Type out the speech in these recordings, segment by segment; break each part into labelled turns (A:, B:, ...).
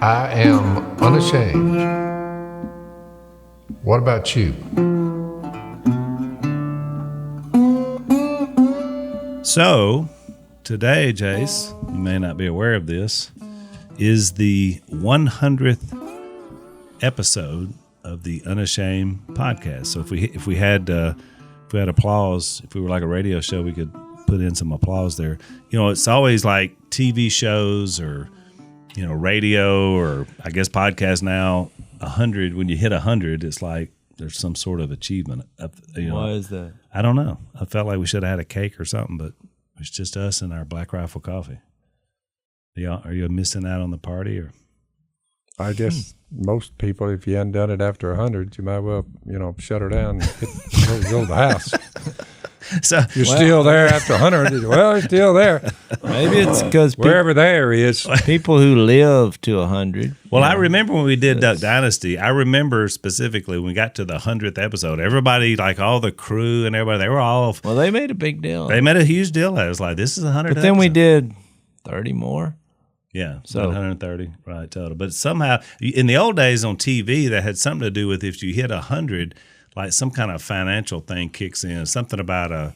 A: I am unashamed. What about you?
B: So, today, Jase, you may not be aware of this, is the 100th episode of the Unashamed podcast. So if we had applause, if we were like a radio show, we could put in some applause there. You know, it's always like TV shows or, you know, radio or I guess podcast now. 100, when you hit 100, it's like there's some sort of achievement. You know,
C: why is that?
B: I don't know. I felt like we should have had a cake or something, but it's just us and our Black Rifle coffee. Are you missing out on the party? Or
D: I guess most people, if you hadn't done it after 100, you might well, shut her down and go to the house.
B: So
D: you're still there after 100. Well, you're still there.
C: Maybe it's because
D: wherever there is
C: people who live to 100.
B: Well, I remember when we did Duck Dynasty. I remember specifically when we got to the 100th episode. Everybody, like all the crew and everybody, they were all.
C: Well, they made a big deal.
B: They made a huge deal. I was like, "This is 100."
C: But then we did 30 more.
B: Yeah, so 130, right, total. But somehow, in the old days on TV, that had something to do with if you hit 100, like some kind of financial thing kicks in, something about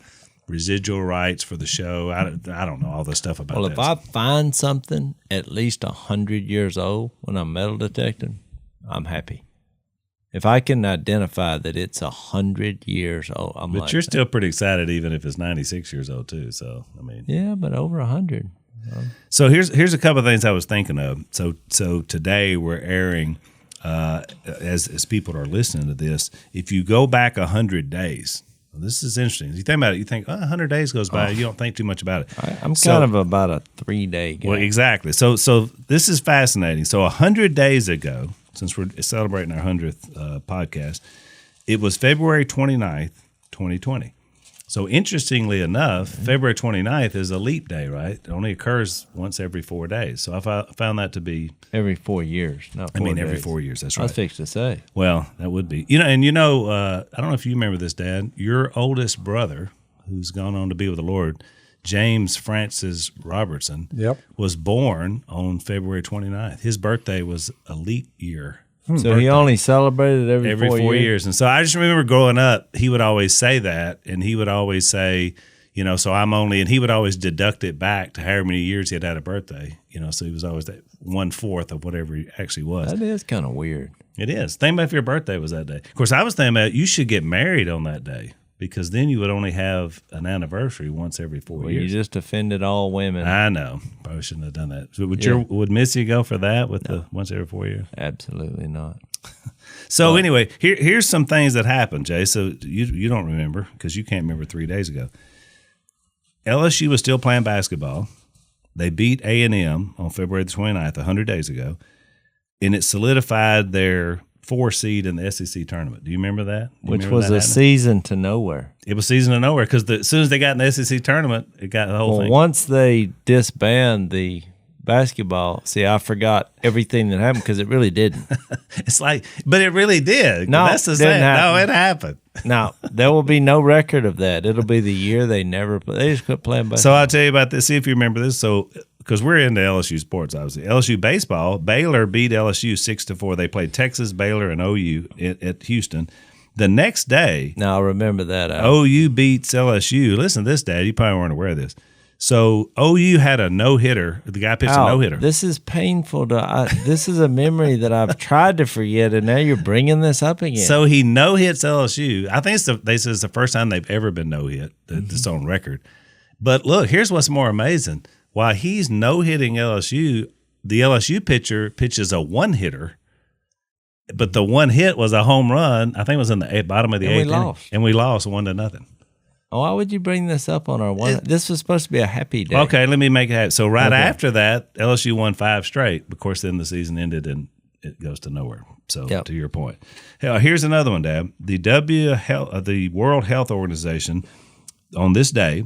B: residual rights for the show. I don't know all the stuff about that.
C: Well, if I find something at least 100 years old when I'm metal detecting, I'm happy. If I can identify that it's 100 years old,
B: But you're still pretty excited even if it's 96 years old too, so, I mean.
C: Yeah, but over 100.
B: So here's a couple of things I was thinking of. So today we're airing, as people are listening to this, if you go back 100 days, this is interesting. You think about it, you think 100 days goes by, you don't think too much about it.
C: I'm kind of about a 3-day guy.
B: Well, exactly. So this is fascinating. So 100 days ago, since we're celebrating our 100th podcast, it was February 29th, 2020. So interestingly enough, February 29th is a leap day, right? It only occurs once every 4 days. So I found that to be...
C: Every 4 years, not 4 days.
B: Every 4 years, that's right.
C: I was fixed to say.
B: Well, that would be. I don't know if you remember this, Dad. Your oldest brother, who's gone on to be with the Lord, James Francis Robertson, was born on February 29th. His birthday was a leap year.
C: So he only celebrated every 4 years?
B: And so I just remember growing up, he would always say that, and he would always say, so I'm only, and he would always deduct it back to however many years he had a birthday, so he was always that 1/4 of whatever he actually was.
C: That is kind of weird.
B: It is. Think about if your birthday was that day. Of course, I was thinking about you should get married on that day, because then you would only have an anniversary once every 4 years.
C: You just offended all women.
B: I know. Probably shouldn't have done that. So would Missy go for that with the once every 4 years?
C: Absolutely not.
B: So anyway, here's some things that happened, Jay. So you don't remember because you can't remember 3 days ago. LSU was still playing basketball. They beat A&M on February the 29th, 100 days ago, and it solidified their 4 seed in the SEC tournament. Do you remember that?
C: Which was a season to nowhere.
B: It was season to nowhere because as soon as they got in the SEC tournament, it got the whole thing.
C: Once they disbanded the basketball, I forgot everything that happened because it really didn't.
B: It's like, but it really did.
C: No,
B: that's the same. No, it happened.
C: Now, there will be no record of that. It'll be the year they never play. They just quit playing basketball.
B: So I'll tell you about this. See if you remember this. So, because we're into LSU sports, obviously. LSU baseball, Baylor beat LSU 6-4. They played Texas, Baylor, and OU at Houston. The next day,
C: now I remember that.
B: OU beats LSU. Listen to this, Dad. You probably weren't aware of this. So OU had a no-hitter. The guy pitched a no-hitter.
C: This is painful. This is a memory that I've tried to forget, and now you're bringing this up again.
B: So he no-hits LSU. I think they said it's the first time they've ever been no-hit. That's on record. But look, here's what's more amazing. While he's no-hitting LSU, the LSU pitcher pitches a one-hitter, but the one hit was a home run. I think it was in the bottom of the eighth inning. And we lost 1-0.
C: Why would you bring this up on our one? This was supposed to be a happy day.
B: Okay, let me make it happen. So after that, LSU won 5 straight. Of course, then the season ended and it goes to nowhere. So to your point. Here's another one, Dad. The World Health Organization on this day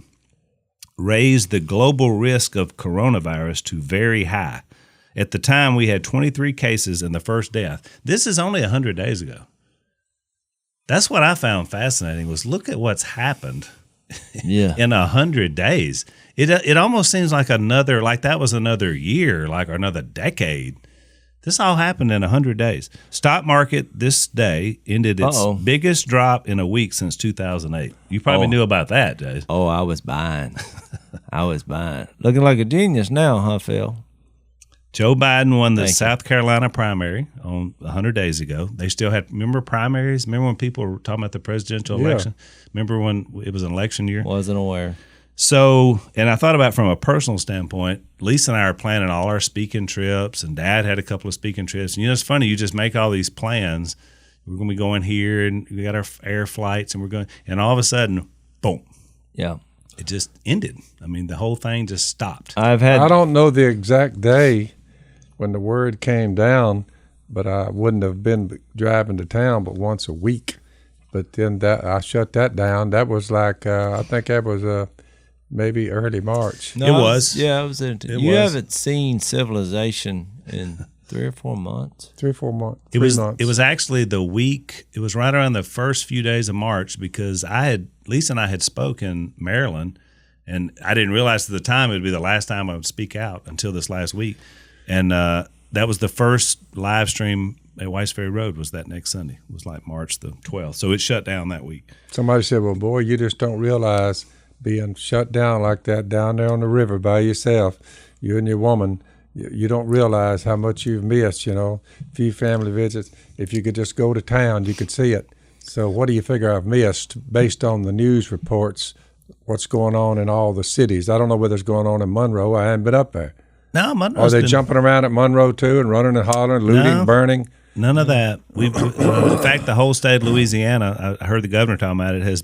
B: raised the global risk of coronavirus to very high. At the time, we had 23 cases and the first death. This is only 100 days ago. That's what I found fascinating was look at what's happened in 100 days. It almost seems like that was another year, like another decade This all happened in 100 days. Stock market this day ended its biggest drop in a week since 2008. You probably knew about that, Jase.
C: Oh, I was buying. Looking like a genius now, huh, Phil?
B: Joe Biden won the South Carolina primary on 100 days ago. They still had, remember primaries? Remember when people were talking about the presidential election? Remember when it was an election year?
C: Wasn't aware.
B: So, and I thought about from a personal standpoint, Lisa and I are planning all our speaking trips, and Dad had a couple of speaking trips. And, it's funny, you just make all these plans. We're going to be going here, and we got our air flights, and we're going, and all of a sudden, boom.
C: Yeah.
B: It just ended. I mean, the whole thing just stopped.
D: I don't know the exact day when the word came down, but I wouldn't have been driving to town but once a week. But then I shut that down. That was like, I think that was maybe early March.
B: No, it was.
C: It was. You haven't seen civilization in 3 or 4 months.
D: 3 or 4 months.
B: It was actually the week. It was right around the first few days of March because Lisa and I had spoken in Maryland, and I didn't realize at the time it would be the last time I would speak out until this last week. And that was the first live stream at Whites Ferry Road was that next Sunday. It was like March the 12th. So it shut down that week.
D: Somebody said, well, boy, you just don't realize being shut down like that down there on the river by yourself, you and your woman, you don't realize how much you've missed, few family visits. If you could just go to town, you could see it. So what do you figure I've missed based on the news reports, what's going on in all the cities? I don't know whether it's going on in Monroe. I haven't been up there.
B: No, Monroe.
D: Are they jumping around at Monroe too and running and hollering, looting, burning?
B: None of that. In fact, the whole state of Louisiana, I heard the governor talking about it, has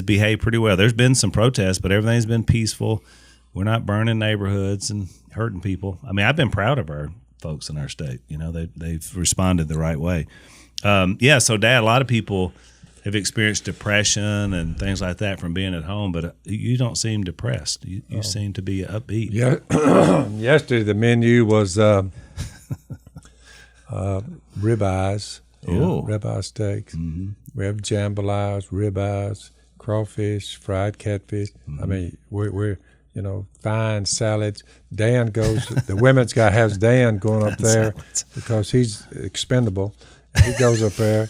B: behaved pretty well. There's been some protests, but everything's been peaceful. We're not burning neighborhoods and hurting people. I mean, I've been proud of our folks in our state. They've responded the right way. So, Dad, a lot of people have experienced depression and things like that from being at home, but you don't seem depressed. You seem to be upbeat.
D: Yeah. Yesterday, the menu was ribeyes, ribeye steaks. Mm-hmm. We have jambalayas, ribeyes, crawfish, fried catfish. Mm-hmm. I mean, we're fine salads. Dan goes. The women's guy has Dan going up there because he's expendable. He goes up there.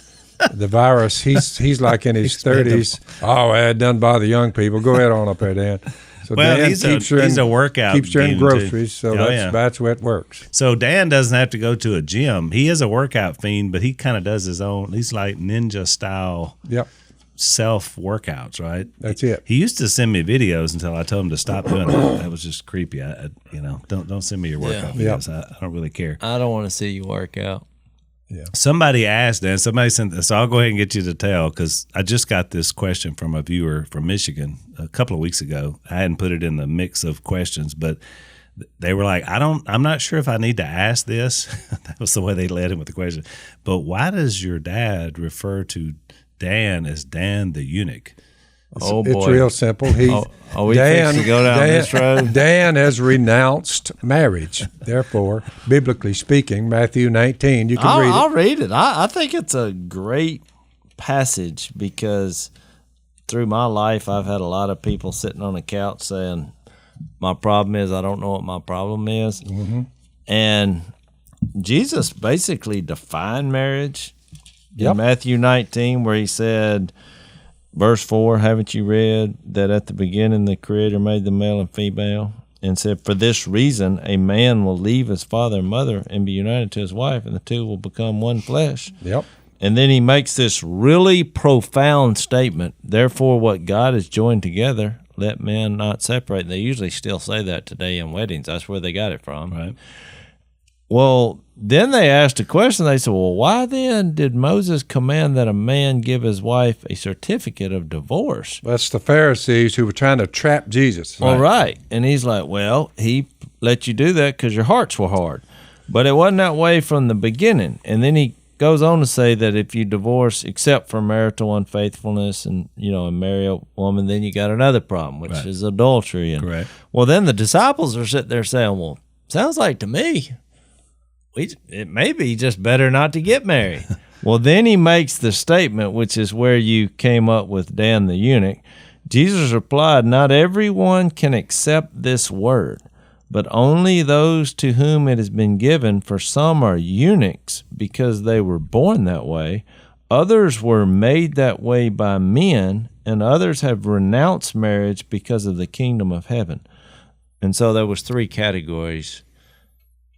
D: The virus, he's like in his 30s. Oh, it doesn't bother young people. Go ahead on up there, Dan. So Dan
B: he's a workout.
D: Keeps you in groceries, so that's where it works.
B: So Dan doesn't have to go to a gym. He is a workout fiend, but he kind of does his own. He's like ninja style.
D: Yep.
B: Self workouts, right?
D: That's it.
B: He used to send me videos until I told him to stop doing that. That was just creepy. Don't send me your workout videos. I don't really care.
C: I don't want to see you work out.
B: Yeah. Somebody asked, and somebody sent this, so I'll go ahead and get you to tell because I just got this question from a viewer from Michigan a couple of weeks ago. I hadn't put it in the mix of questions, but they were like, I'm not sure if I need to ask this. That was the way they led him with the question. But why does your dad refer to Dan as Dan the Eunuch?
C: Boy.
D: It's real simple.
C: We fixing to go down this road?
D: Dan has renounced marriage. Therefore, biblically speaking, Matthew 19, you can read it.
C: I'll read it. I think it's a great passage because through my life, I've had a lot of people sitting on the couch saying, my problem is I don't know what my problem is. Mm-hmm. And Jesus basically defined marriage in Matthew 19 where he said, Verse 4, haven't you read that at the beginning the Creator made the male and female and said, for this reason a man will leave his father and mother and be united to his wife, and the two will become one flesh.
D: Yep.
C: And then he makes this really profound statement, therefore what God has joined together, let man not separate. They usually still say that today in weddings. That's where they got it from.
B: Right.
C: Well, then they asked a question. They said, well, why then did Moses command that a man give his wife a certificate of divorce?
D: That's the Pharisees who were trying to trap Jesus.
C: All right. And he's like, well, he let you do that because your hearts were hard. But it wasn't that way from the beginning. And then he goes on to say that if you divorce except for marital unfaithfulness and marry a woman, then you got another problem, which is adultery. And,
B: correct.
C: Well, then the disciples are sitting there saying, well, sounds like to me, it may be just better not to get married. Well, then he makes the statement, which is where you came up with Dan the eunuch. Jesus replied, not everyone can accept this word, but only those to whom it has been given, for some are eunuchs because they were born that way. Others were made that way by men, and others have renounced marriage because of the kingdom of heaven. And so there was 3 categories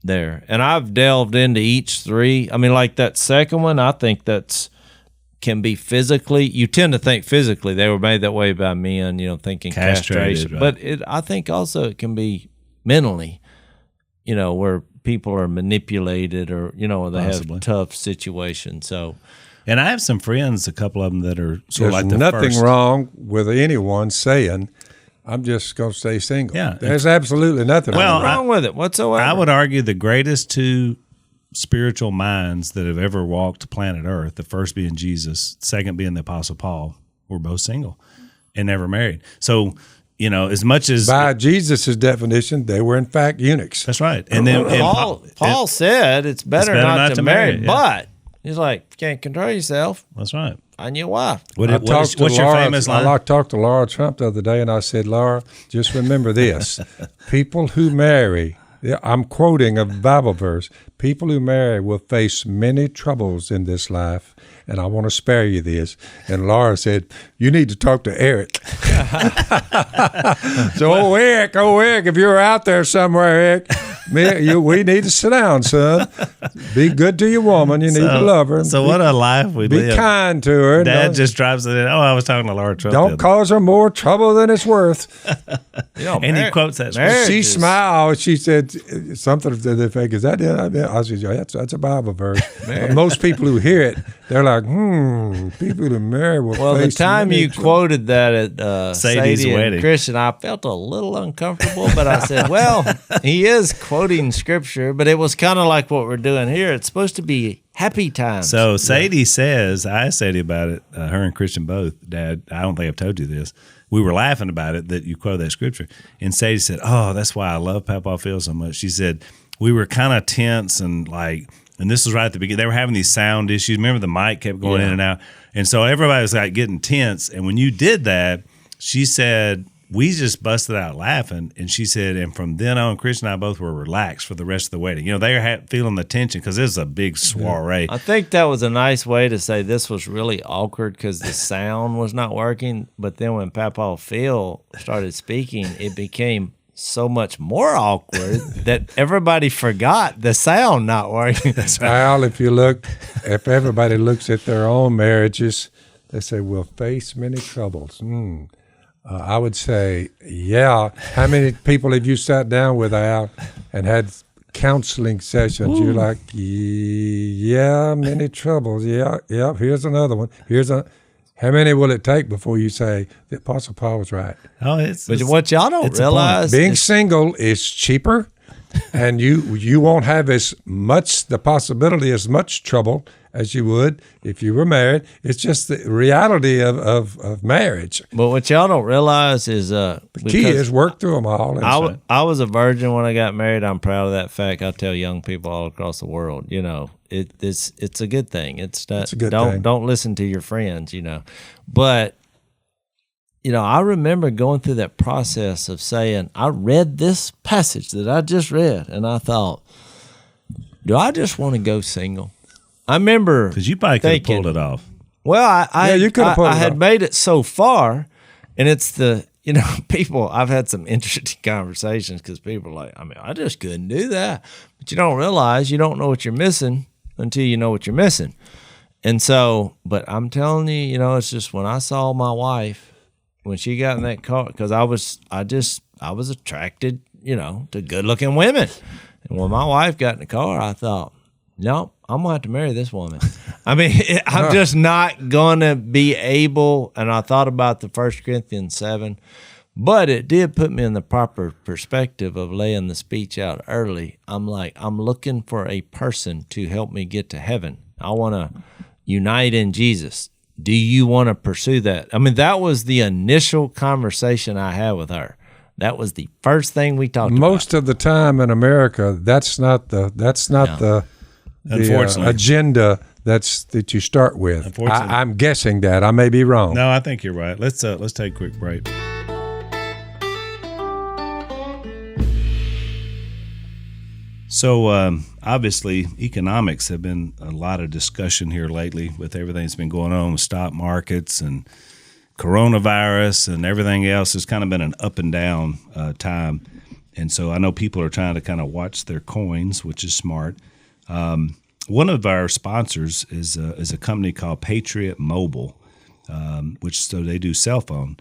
C: there. And I've delved into each 3. I mean, like that second one, I think that's can be physically. You tend to think physically they were made that way by men, thinking castration.
B: Right.
C: But I think also it can be mentally, where people are manipulated or, they
B: Possibly.
C: have tough situations. So,
B: and I have some friends, a couple of them that are sort of like the
D: nothing
B: first.
D: wrong with anyone saying, I'm just going to stay single.
B: Yeah.
D: There's absolutely nothing
C: wrong with it whatsoever.
B: I would argue the greatest 2 spiritual minds that have ever walked planet Earth, the first being Jesus, the second being the Apostle Paul, were both single and never married. So, as much as
D: By Jesus' definition, they were in fact eunuchs.
B: that's right. And then
C: Paul said it's better not to marry, but he's like, you can't control yourself.
B: that's right.
C: Find your wife.
B: What's your famous line?
D: I talked to Laura Trump the other day, and I said, Laura, just remember this. People who marry, I'm quoting a Bible verse, people who marry will face many troubles in this life, and I want to spare you this. And Laura said, you need to talk to Eric. So, Eric, if you're out there somewhere, Eric, we need to sit down, son. Be good to your woman. You need to love her.
B: So what a life we live.
D: Be kind to her.
B: Dad just drives it in. Oh, I was talking to Laura Trump.
D: Don't cause her more trouble than it's worth.
B: And he quotes that.
D: She smiled. She said something to the effect, is that it? I said, yeah, that's a Bible verse. But most people who hear it, they're like, people who marry will
C: Well, the
D: face
C: time
D: many
C: you
D: trouble.
C: quoted that at
B: Sadie's
C: Sadie
B: wedding.
C: and Christian, I felt a little uncomfortable, but I said, well, he is quoting scripture, but it was kind of like what we're doing here. It's supposed to be happy times.
B: So Sadie says, I asked Sadie about it, her and Christian both, Dad, I don't think I've told you this. We were laughing about it that you quote that scripture. And Sadie said, oh, that's why I love Papa Phil so much. She said, we were kind of tense and this was right at the beginning. They were having these sound issues. Remember the mic kept going in and out. And so everybody was like getting tense. And when you did that, she said, we just busted out laughing. And she said, and from then on, Christian and I both were relaxed for the rest of the wedding. They were feeling the tension because it was a big soiree.
C: I think that was a nice way to say this was really awkward because the sound was not working. But then when Papa Phil started speaking, it became so much more awkward that everybody forgot the sound not working.
D: Al, if everybody looks at their own marriages, they say, we'll face many troubles. I would say, yeah. How many people have you sat down with, Al, and had counseling sessions? You're like, yeah, many troubles. Yeah, here's another one. How many will it take before you say the Apostle Paul was right?
B: Oh,
C: but what y'all don't realize,
D: being single is cheaper, and you won't have as much trouble as you would if you were married. It's just the reality of marriage.
C: But what y'all don't realize is
D: the key is work through them all.
C: I was a virgin when I got married. I'm proud of that fact. I tell young people all across the world, it's a good thing. It's a good thing. Don't listen to your friends, But I remember going through that process of saying, I read this passage that I just read, and I thought, do I just want to go single? I remember
B: because you probably could have pulled it off.
C: Well,
D: you could have pulled it off.
C: I had made it so far, and it's people. I've had some interesting conversations because people are like, I just couldn't do that. But you don't realize you don't know what you're missing until you know what you're missing. And so, but I'm telling you, it's just when I saw my wife when she got in that car, because I was attracted, to good-looking women, and when my wife got in the car, I thought, nope, I'm going to have to marry this woman. I'm just not going to be able, and I thought about the 1 Corinthians 7, but it did put me in the proper perspective of laying the speech out early. I'm like, I'm looking for a person to help me get to heaven. I want to unite in Jesus. Do you want to pursue that? That was the initial conversation I had with her. That was the first thing we talked about.
D: Most of the time in America, that's not the agenda that you start with. I'm guessing that. I may be wrong.
B: No, I think you're right. Let's take a quick break. So obviously, economics have been a lot of discussion here lately with everything that's been going on with stock markets and coronavirus and everything else. It's kind of been an up and down time. And so I know people are trying to kind of watch their coins, which is smart. One of our sponsors is a company called Patriot Mobile, so they do cell phone.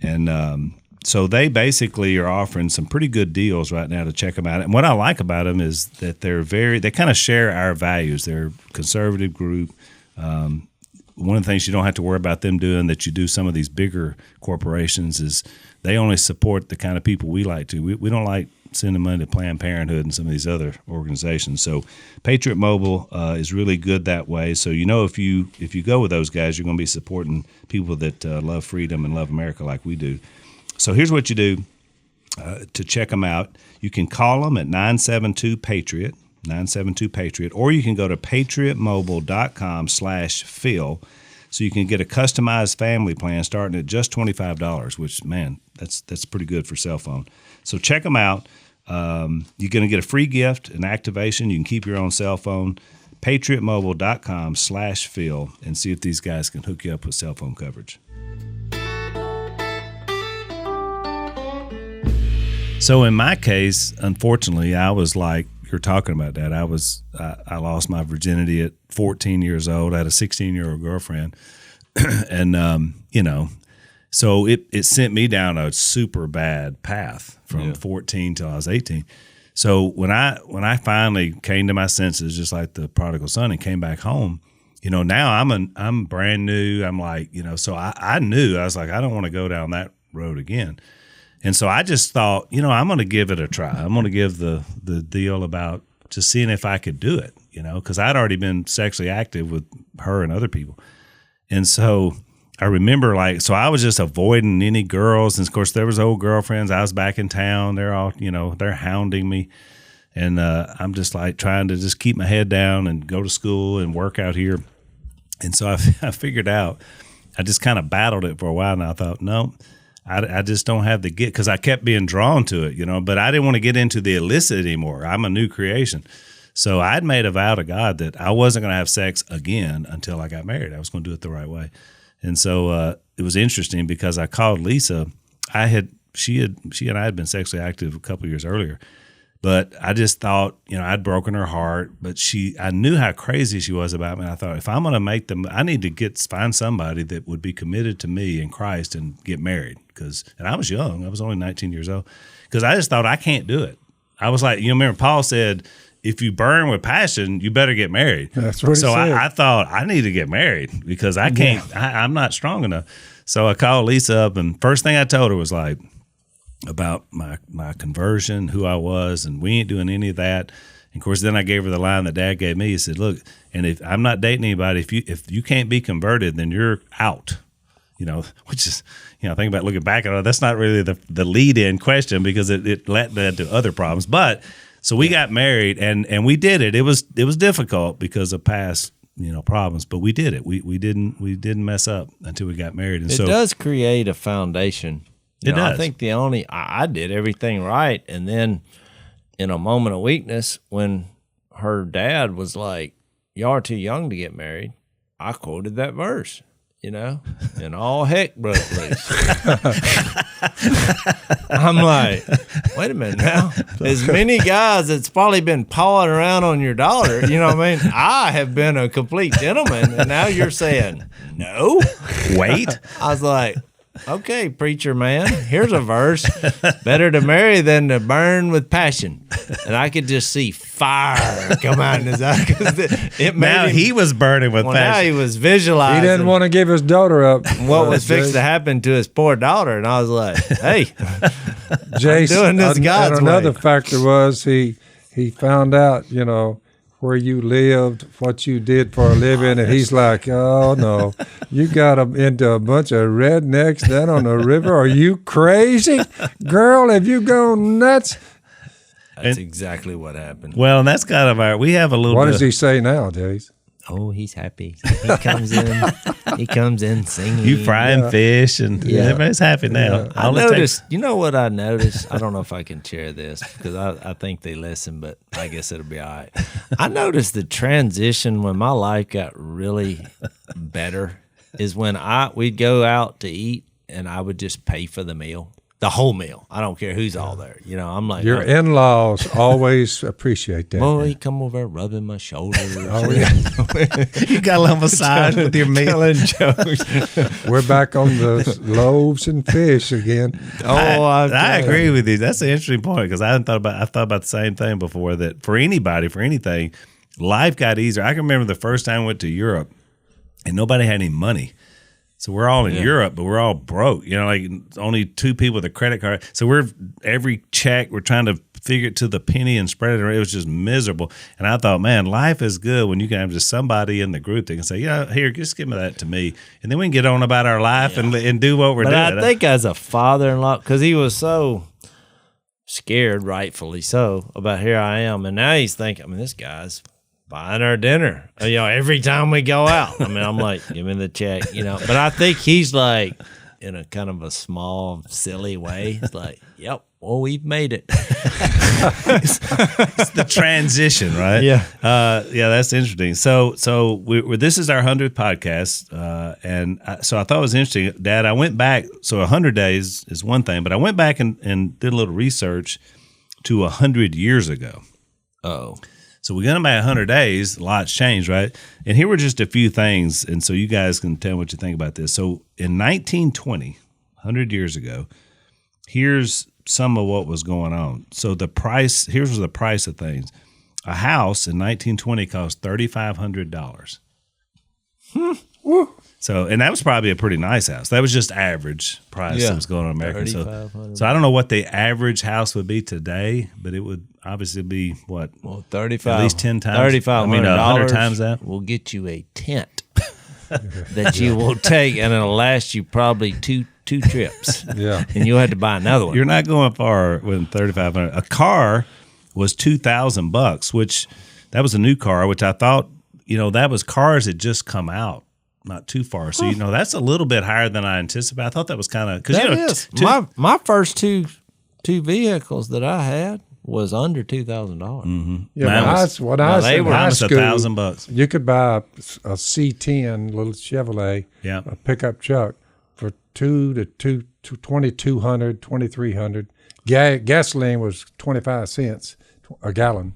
B: And so they basically are offering some pretty good deals right now to check them out. And what I like about them is that they kind of share our values. They're a conservative group. One of the things you don't have to worry about them doing that you do some of these bigger corporations is they only support the kind of people we like to. We don't like sending money to Planned Parenthood and some of these other organizations. So Patriot Mobile is really good that way. So if you go with those guys, you're going to be supporting people that love freedom and love America like we do. So here's what you do to check them out. You can call them at 972-PATRIOT, 972-PATRIOT, or you can go to patriotmobile.com/Phil. So you can get a customized family plan starting at just $25, which, man, that's pretty good for cell phone. So check them out. You're going to get a free gift, an activation. You can keep your own cell phone. patriotmobile.com/Phil and see if these guys can hook you up with cell phone coverage. So in my case, unfortunately, I was like you're talking about that. I lost my virginity at 14 years old. I had a 16-year-old girlfriend, and so it sent me down a super bad path from 14 till I was 18. So when I finally came to my senses, just like the prodigal son, and came back home, now I'm brand new. I'm like, so I knew, I was like, I don't want to go down that road again. And so I just thought, I'm going to give it a try. I'm going to give the deal about just seeing if I could do it, because I'd already been sexually active with her and other people. And so I remember so I was just avoiding any girls. And of course there was old girlfriends. I was back in town. They're all, they're hounding me. And I'm just like trying to just keep my head down and go to school and work out here. And so I figured out, I just kind of battled it for a while. And I thought, no, I just don't have the get, because I kept being drawn to it, but I didn't want to get into the illicit anymore. I'm a new creation. So I'd made a vow to God that I wasn't going to have sex again until I got married. I was going to do it the right way. And so it was interesting because I called Lisa. She and I had been sexually active a couple of years earlier, but I just thought, I'd broken her heart, but I knew how crazy she was about me. And I thought, if I'm going to make them, I need to find somebody that would be committed to me in Christ and get married. And I was young. I was only 19 years old. Because I just thought, I can't do it. I was like, remember Paul said, if you burn with passion, you better get married.
D: That's what he said.
B: So I thought, I need to get married because I can't, I'm not strong enough. So I called Lisa up, and first thing I told her was like about my conversion, who I was, and we ain't doing any of that. And of course, then I gave her the line that Dad gave me. He said, look, and if I'm not dating anybody, if you can't be converted, then you're out. Which is, think about looking back at it, that's not really the lead-in question, because it led to other problems. But so we got married, and we did it. It was difficult because of past problems, but we did it. We didn't mess up until we got married. And
C: it does create a foundation.
B: It does.
C: I think I did everything right, and then in a moment of weakness, when her dad was like, "Y'all are too young to get married," I quoted that verse. And all heck broke loose. I'm like, wait a minute now. As many guys that's probably been pawing around on your daughter, I have been a complete gentleman, and now you're saying, no?
B: Wait.
C: I was like, okay, preacher man, here's a verse. Better to marry than to burn with passion. And I could just see fire come out in his eyes.
B: He was burning with passion.
C: Now he was visualizing.
D: He didn't want to give his daughter up.
C: What was fixed to happen to his poor daughter. And I was like, hey,
D: Jase,
C: I'm doing this God's way.
D: Another factor was he found out, where you lived, what you did for a living, and he's like, oh, no, you got him into a bunch of rednecks down on the river. Are you crazy? Girl, have you gone nuts?
C: That's exactly what happened.
B: Well, and that's kind of we have a little
D: What
B: bit.
D: does he say now, Jase?
C: Oh, he's happy. He comes in. He comes in singing.
B: You frying fish, and everybody's happy now.
C: Yeah. I noticed. You know what I noticed? I don't know if I can share this because I think they listen, but I guess it'll be all right. I noticed the transition when my life got really better is when we'd go out to eat and I would just pay for the meal. The whole meal. I don't care who's all there. You know, I'm like,
D: your in-laws always appreciate that.
C: Boy, he come over rubbing my shoulder.
D: Oh, yeah.
B: You got a little massage with your meal.
D: We're back on the loaves and fish again.
B: I agree with you. That's an interesting point because I thought about the same thing before, that for anybody, for anything, life got easier. I can remember the first time I went to Europe and nobody had any money. So we're all in Europe, but we're all broke. You know, like only 2 people with a credit card. So every check, we're trying to figure it to the penny and spread it around. It was just miserable. And I thought, man, life is good when you can have just somebody in the group that can say, here, just give me that to me. And then we can get on about our life and do what we're doing.
C: But I think as a father-in-law, because he was so scared, rightfully so, about here I am. And now he's thinking, this guy's buying our dinner, every time we go out. I'm like, give me the check, But I think he's like, in a kind of a small, silly way, it's like, yep, well, we've made it.
B: It's the transition, right?
C: Yeah.
B: That's interesting. So this is our 100th podcast, so I thought it was interesting, Dad. I went back. So 100 days is one thing, but I went back and did a little research to 100 years ago.
C: Oh.
B: So we're going back 100 days, a lot's changed, right? And here were just a few things, and so you guys can tell me what you think about this. So in 1920, 100 years ago, here's some of what was going on. So here's the price of things. A house in 1920 cost $3,500. So, and that was probably a pretty nice house. That was just average price that was going on in America. So I don't know what the average house would be today, but it would obviously be what?
C: Well, $3,500.
B: At least 10 times.
C: $3,500.
B: 100 times that.
C: Will get you a tent that you will take, and it'll last you probably two trips.
D: Yeah.
C: And you'll have to buy another one.
B: You're not going far with $3,500. A car was $2,000, which that was a new car, which I thought, that was cars that just come out not too far. So, that's a little bit higher than I anticipated. I thought that was kind of, because,
C: my first two vehicles that I had was under $2,000.
B: Mm-hmm.
D: Yeah, when I was in high school,
B: $1,000.
D: you could buy a C10 little Chevrolet, a pickup truck for $2,200, $2,300. Gasoline was 25 cents a gallon.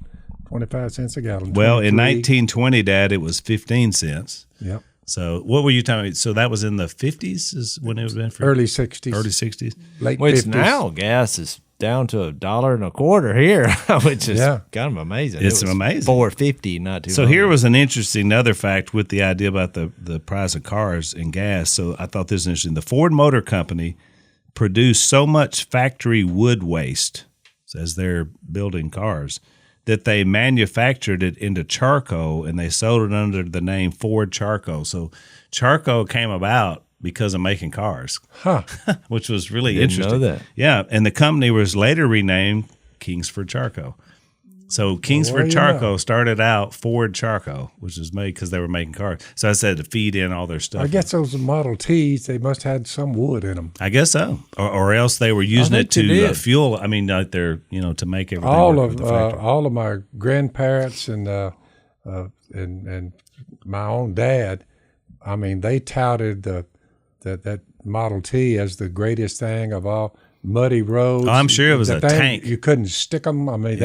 D: 25 cents a gallon.
B: Well, in 1920, Dad, it was 15 cents.
D: Yep.
B: So what were you telling me? So that was in the 50s is when it was been for
D: early 60s.
B: Early 60s.
D: Late 50s.
C: Now gas is down to $1.25 here, which is kind of amazing.
B: It's amazing.
C: $4.50, not $2.
B: So here was an interesting other fact with the idea about the price of cars and gas. So I thought this was interesting. The Ford Motor Company produced so much factory wood waste as they're building cars that they manufactured it into charcoal and they sold it under the name Ford Charcoal. So charcoal came about because of making cars, which was really interesting.
C: Know that.
B: Yeah, and the company was later renamed Kingsford Charcoal. So Kingsford Charcoal started out Ford Charcoal, which was made because they were making cars. So I said to feed in all their stuff.
D: I guess those Model Ts, they must have had some wood in them.
B: I guess so, or else they were using it to fuel. I mean, like they're to make everything.
D: All of my grandparents and my own dad, I mean, they touted that Model T as the greatest thing of all. Muddy roads.
B: Oh, I'm sure it was a tank.
D: You couldn't stick them. I mean,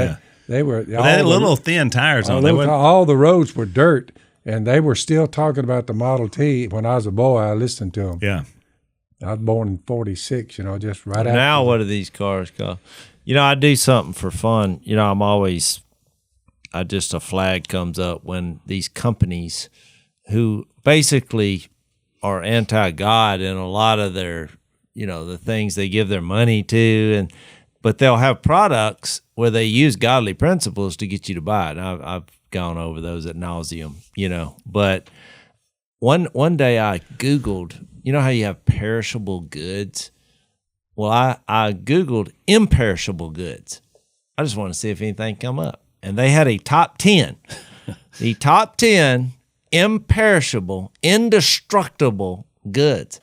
D: they were.
B: They had little thin tires on.
D: All the roads were dirt, and they were still talking about the Model T. When I was a boy, I listened to them.
B: Yeah.
D: I was born in 46, just right after.
C: Now what do these cars cost? I do something for fun. I'm always, just a flag comes up when these companies who basically are anti-God in a lot of their, the things they give their money to, but they'll have products where they use godly principles to get you to buy it. And I've gone over those ad nauseum, But one day I Googled, how you have perishable goods? Well, I Googled imperishable goods. I just want to see if anything come up. And they had a top 10. The top 10 imperishable, indestructible goods.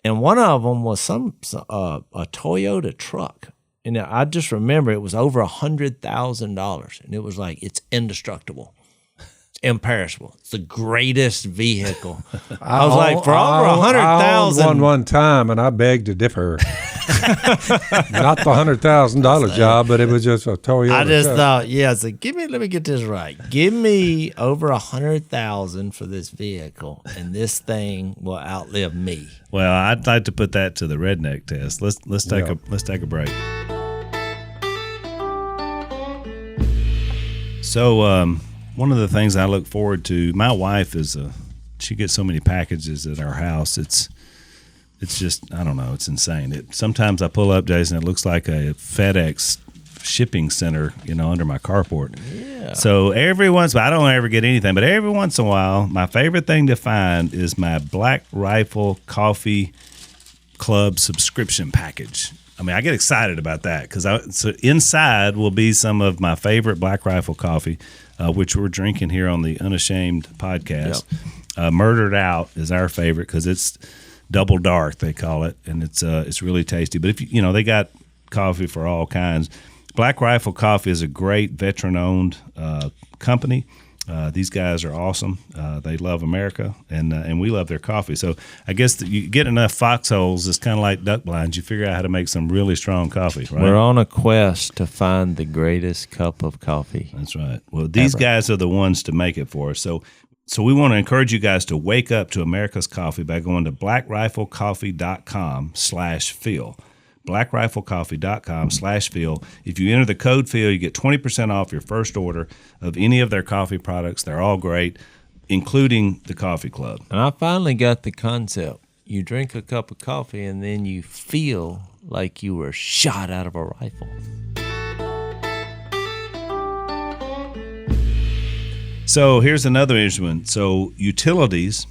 C: And one of them was a Toyota truck. And I just remember it was over $100,000. And it was like, it's indestructible. It's imperishable. It's the greatest vehicle. I was like, for over $100,000.
D: One time, and I begged to differ. Not the $100,000 job, but it was just a Toyota.
C: I just
D: truck.
C: thought, let me get this right. Give me over $100,000 for this vehicle, and this thing will outlive me.
B: Well, I'd like to put that to the redneck test. Let's take a break. So, one of the things I look forward to, my wife she gets so many packages at our house. It's just, I don't know, it's insane. Sometimes I pull up, Jason, it looks like a FedEx shipping center, under my carport.
C: Yeah.
B: So I don't ever get anything, but every once in a while, my favorite thing to find is my Black Rifle Coffee Club subscription package. I mean, I get excited about that because so inside will be some of my favorite Black Rifle coffee, which we're drinking here on the Unashamed podcast. Yep. Murdered Out is our favorite because it's double dark, they call it, and it's really tasty. But if they got coffee for all kinds. Black Rifle Coffee is a great veteran-owned company. These guys are awesome. They love America, and we love their coffee. So I guess you get enough foxholes, it's kind of like duck blinds. You figure out how to make some really strong coffee, right?
C: We're on a quest to find the greatest cup of coffee.
B: That's right. Well, these guys are the ones to make it for us. So we want to encourage you guys to wake up to America's coffee by going to blackriflecoffee.com/Phil. blackriflecoffee.com/Phil. If you enter the code Phil, you get 20% off your first order of any of their coffee products. They're all great, including the Coffee Club.
C: And I finally got the concept. You drink a cup of coffee and then you feel like you were shot out of a rifle.
B: So here's another instrument. So utilities,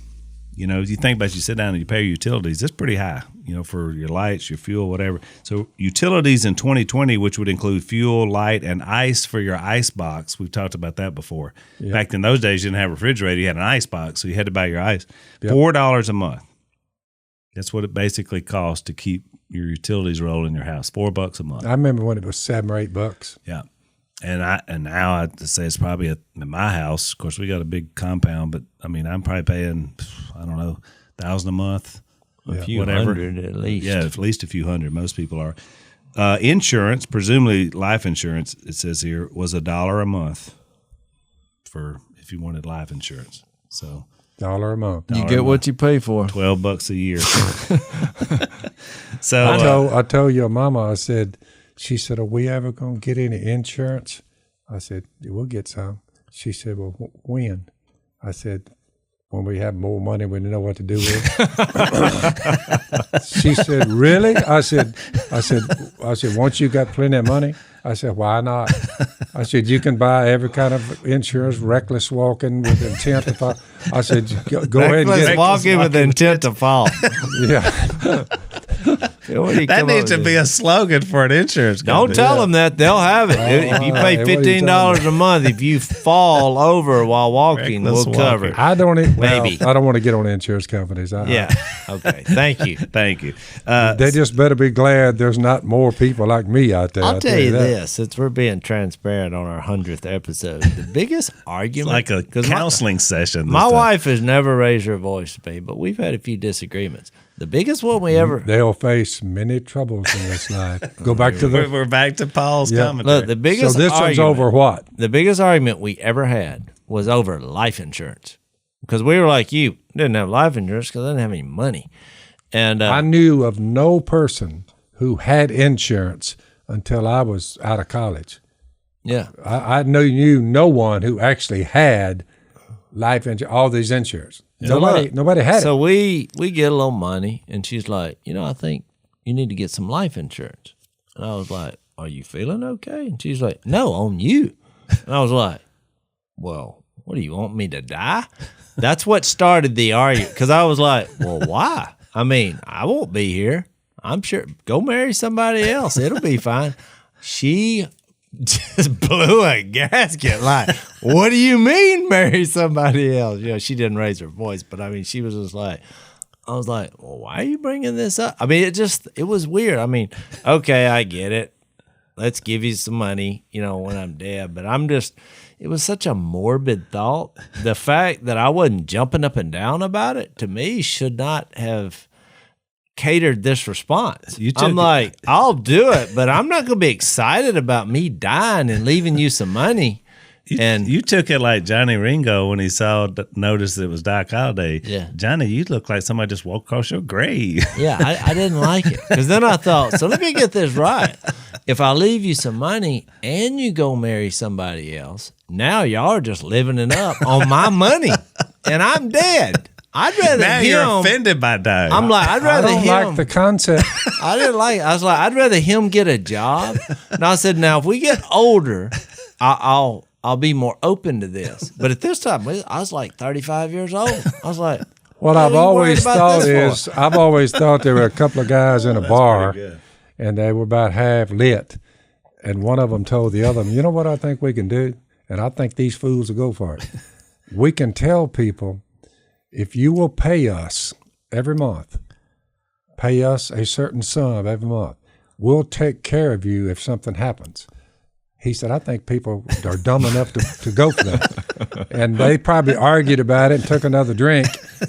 B: if you think about you sit down and you pay your utilities, it's pretty high, for your lights, your fuel, whatever. So utilities in 2020, which would include fuel, light, and ice for your ice box. We've talked about that before. Yep. Back in those days, you didn't have a refrigerator. You had an ice box, so you had to buy your ice. Yep. $4 a month. That's what it basically costs to keep your utilities rolling in your house. $4 a month.
D: I remember when it was $7 or $8.
B: Yeah. And now I'd say it's probably in my house. Of course, we got a big compound, but I mean, I'm probably paying, I don't know, $1,000 a month,
C: a few hundred at least.
B: Yeah, at least a few hundred. Most people are. Insurance, presumably life insurance, it says here, was $1 a month for if you wanted life insurance. So
D: $1 a month.
C: You get what you pay for.
B: $12 a year. So
D: I told your mama, she said, are we ever going to get any insurance? I said, we'll get some. She said, well, when? I said, when we have more money, we know what to do with it. She said, really? I said, once you got plenty of money? I said, why not? I said, you can buy every kind of insurance, reckless walking with intent to fall. I said, go ahead and get it.
C: Reckless walking with intent to fall.
D: Yeah.
B: That needs to be a slogan for an insurance company.
C: Don't tell them that. They'll have it. If you pay $15 a month, if you fall over while walking, we'll cover it.
D: I don't
C: Maybe.
D: I don't want to get on insurance companies.
C: Yeah. Okay. Thank you.
B: Thank you.
D: They just better be glad there's not more people like me out there.
C: I'll tell you this, since we're being transparent on our 100th episode, the biggest argument.
B: It's like a counseling session.
C: My wife has never raised her voice to me, but we've had a few disagreements. The biggest one we ever...
D: They'll face many troubles in this life. Go back to the...
B: We're back to Paul's commentary.
C: Look, the biggest
D: so this one's over what?
C: The biggest argument we ever had was over life insurance. Because we were like you, didn't have life insurance because I didn't have any money. And
D: I knew of no person who had insurance until I was out of college.
C: Yeah.
D: I knew no one who actually had life insurance, all these insurance. Nobody had it.
C: So we get a little money, and she's like, I think you need to get some life insurance. And I was like, are you feeling okay? And she's like, no, on you. And I was like, well, what do you want me to die? That's what started the argument, because I was like, well, why? I mean, I won't be here. I'm sure. Go marry somebody else. It'll be fine. She just blew a gasket. Like, what do you mean marry somebody else? You know, she didn't raise her voice, but I mean, she was just like, I was like, well, why are you bringing this up? I mean, it was weird. I mean, okay, I get it. Let's give you some money, you know, when I'm dead. But it was such a morbid thought. The fact that I wasn't jumping up and down about it, to me, should not have catered this response. I'm like, I'll do it, but I'm not going to be excited about me dying and leaving you some money. And
B: you took it like Johnny Ringo when he noticed it was Doc Holliday.
C: Yeah.
B: Johnny, you look like somebody just walked across your grave.
C: Yeah, I didn't like it. Because then I thought, so let me get this right. If I leave you some money and you go marry somebody else, now y'all are just living it up on my money. And I'm dead. I'd rather
B: now you're offended by dying.
C: I'm like, I'd rather
D: I don't like the concept.
C: I didn't like it. I was like, I'd rather him get a job. And I said, now, if we get older, I'll be more open to this. But at this time, I was like 35 years old. I was like,
D: what I've always thought is, I've always thought there were a couple of guys in a bar, and they were about half lit. And one of them told the other, you know what I think we can do? And I think these fools will go for it. We can tell people, if you will pay us every month, pay us a certain sum every month, we'll take care of you if something happens. He said, I think people are dumb enough to go for that. And they probably argued about it and took another drink